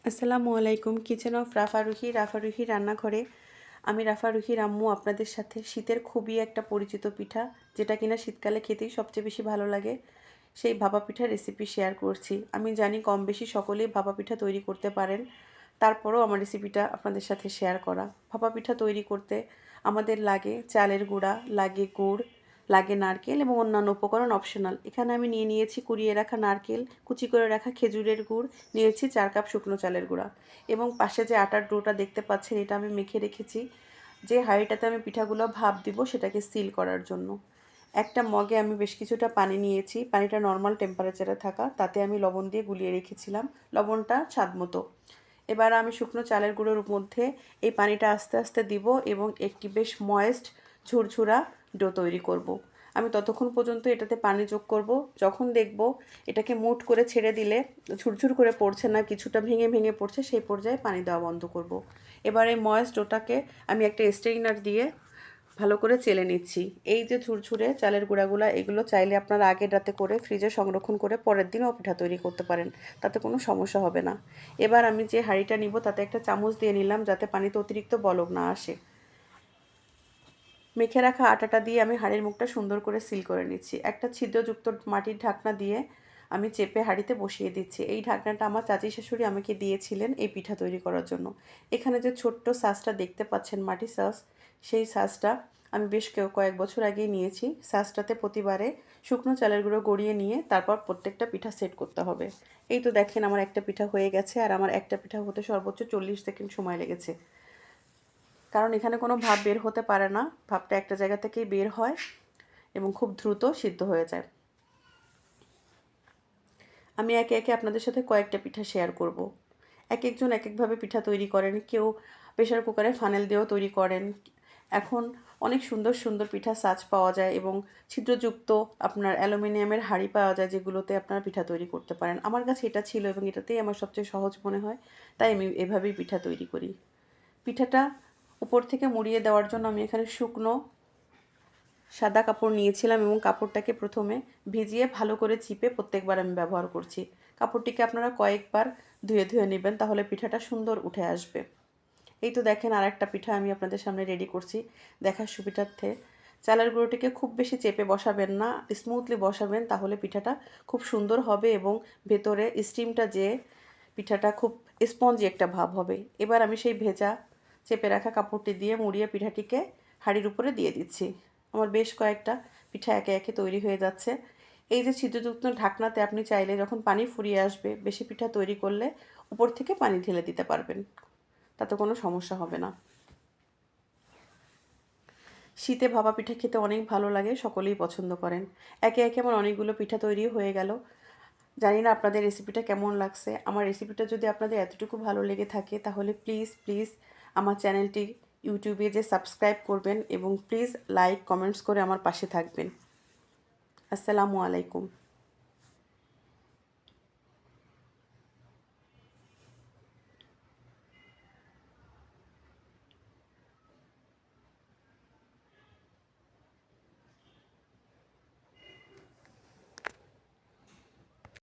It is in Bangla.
আসসালামু আলাইকুম। কিচেন অফ রাফা রুহি রান্নাঘরে আমি রাফা রুহির আম্মু আপনাদের সাথে শীতের খুবই একটা পরিচিত পিঠা, যেটা কিনা শীতকালে খেতেই সবচেয়ে বেশি ভালো লাগে, সেই ভাপা পিঠার রেসিপি শেয়ার করছি। আমি জানি কম বেশি সকলেই ভাপা পিঠা তৈরি করতে পারেন, তারপরেও আমার রেসিপিটা আপনাদের সাথে শেয়ার করা। ভাপা পিঠা তৈরি করতে আমাদের লাগে চালের গুঁড়া, লাগে গুড়, লাগে নারকেল এবং অন্যান্য উপকরণ অপশনাল। এখানে আমি নিয়েছি কুড়িয়ে রাখা নারকেল, কুচি করে রাখা খেজুরের গুড়, নিয়েছি 4 কাপ শুকনো চালের গুঁড়া এবং পাশে যে আটার ডোটা দেখতে পাচ্ছেন এটা আমি মেখে রেখেছি যে হাঁড়িটাতে আমি পিঠাগুলো ভাপ দিব সেটাকে সিল করার জন্য। একটা মগে আমি বেশ কিছুটা পানি নিয়েছি, পানিটা নর্মাল টেম্পারেচারে থাকা, তাতে আমি লবণ দিয়ে গুলিয়ে রেখেছিলাম, লবণটা স্বাদ মতো। এবার আমি শুকনো চালের গুঁড়োর মধ্যে এই পানিটা আস্তে আস্তে দিব এবং একটি বেশ ময়েস্ট ঝুরঝুরা ডো তৈরি করব। আমি ততক্ষণ পর্যন্ত এটাতে পানি যোগ করব, যখন দেখব এটাকে মুট করে ছেড়ে দিলে ঝুরঝুর করে পড়ছে না, কিছুটা ভেঙে ভেঙে পড়ছে, সেই পর্যায়ে পানি দেওয়া বন্ধ করব। এবার এই ময়েস্ট ডোটাকে আমি একটা স্ট্রেইনার দিয়ে ভালো করে চেলে নিচ্ছি। এই যে ঝুরঝুরে চালের গুঁড়াগুলো, এগুলো চাইলে আপনারা আগের রাতে করে ফ্রিজে সংরক্ষণ করে পরের দিনও পিঠা তৈরি করতে পারেন, তাতে কোনো সমস্যা হবে না। এবার আমি যে হাঁড়িটা নিব তাতে একটা চামচ দিয়ে নিলাম, যাতে পানিতে অতিরিক্ত বলক না আসে। মেখে রাখা আটাটা দিয়ে আমি হাঁড়ির মুখটা সুন্দর করে সিল করে নিচ্ছি। একটা ছিদ্রযুক্ত মাটির ঢাকনা দিয়ে আমি চেপে হাঁড়িতে বসিয়ে দিচ্ছি। এই ঢাকনাটা আমার চাচি শাশুড়ি আমাকে দিয়েছিলেন এই পিঠা তৈরি করার জন্য। এখানে যে ছোট্ট সাজটা দেখতে পাচ্ছেন, মাটির সাজ, সেই সাজটা আমি বেশ কয়েক বছর আগেই নিয়েছি। সাজটাতে প্রতিবারে শুকনো চালের গুঁড়ো গড়িয়ে নিয়ে তারপর প্রত্যেকটা পিঠা সেট করতে হবে। এই তো দেখেন আমার একটা পিঠা হয়ে গেছে, আর আমার একটা পিঠা হতে সর্বোচ্চ 40 সেকেন্ড সময় লেগেছে, কারণ এখানে কোনো ভাপ বের হতে পারে না, ভাপটা একটা জায়গা থেকেই বের হয় এবং খুব দ্রুত সিদ্ধ হয়ে যায়। আমি একে একে আপনাদের সাথে কয়েকটা পিঠা শেয়ার করব। এক একজন এক একভাবে পিঠা তৈরি করেন, কেউ প্রেশার কুকারে ফানেল দিয়েও তৈরি করেন। এখন অনেক সুন্দর সুন্দর পিঠা সাজ পাওয়া যায় এবং ছিদ্রযুক্ত আপনার অ্যালুমিনিয়ামের হাঁড়ি পাওয়া যায়, যেগুলোতে আপনারা পিঠা তৈরি করতে পারেন। আমার কাছে এটা ছিল এবং এটাতেই আমার সবচেয়ে সহজ মনে হয়, তাই আমি এভাবেই পিঠা তৈরি করি। পিঠাটা উপর থেকে মুড়িয়ে দেওয়ার জন্য আমি এখানে শুকনো সাদা কাপড় নিয়েছিলাম এবং কাপড়টাকে প্রথমে ভিজিয়ে ভালো করে চিপে প্রত্যেকবার আমি ব্যবহার করছি। কাপড়টিকে আপনারা কয়েকবার ধুয়ে ধুয়ে নেবেন, তাহলে পিঠাটা সুন্দর উঠে আসবে। এই তো দেখেন আর একটা পিঠা আমি আপনাদের সামনে রেডি করছি দেখার সুবিধার্থে। চালের গুঁড়োটিকে খুব বেশি চেপে বসাবেন না, স্মুথলি বসাবেন, তাহলে পিঠাটা খুব সুন্দর হবে এবং ভেতরে স্টিমটা যেয়ে পিঠাটা খুব স্পঞ্জি একটা ভাব হবে। এবার আমি সেই ভেজা চেপে রাখা কাপড়টি দিয়ে মুড়িয়ে পিঠাটিকে হাঁড়ির উপরে দিয়ে দিচ্ছি। আমার বেশ কয়েকটা পিঠা একে একে তৈরি হয়ে যাচ্ছে। এই যে ছিদ্রযুক্ত ঢাকনাতে আপনি চাইলে যখন পানি ফুরিয়ে আসবে, বেশি পিঠা তৈরি করলে উপর থেকে পানি ঢেলে দিতে পারবেন, তাতে কোনো সমস্যা হবে না। শীতে ভাপা পিঠা খেতে অনেক ভালো লাগে, সকলেই পছন্দ করেন। একে একে আমার অনেকগুলো পিঠা তৈরি হয়ে গেল। জানি না আপনাদের রেসিপিটা কেমন লাগছে। আমার রেসিপিটা যদি আপনাদের এতটুকু ভালো লেগে থাকে, তাহলে প্লিজ প্লিজ আমার চ্যানেলটি ইউটিউবে যে সাবস্ক্রাইব করবেন এবং প্লিজ লাইক কমেন্টস করে আমার পাশে থাকবেন। আসসালামু আলাইকুম।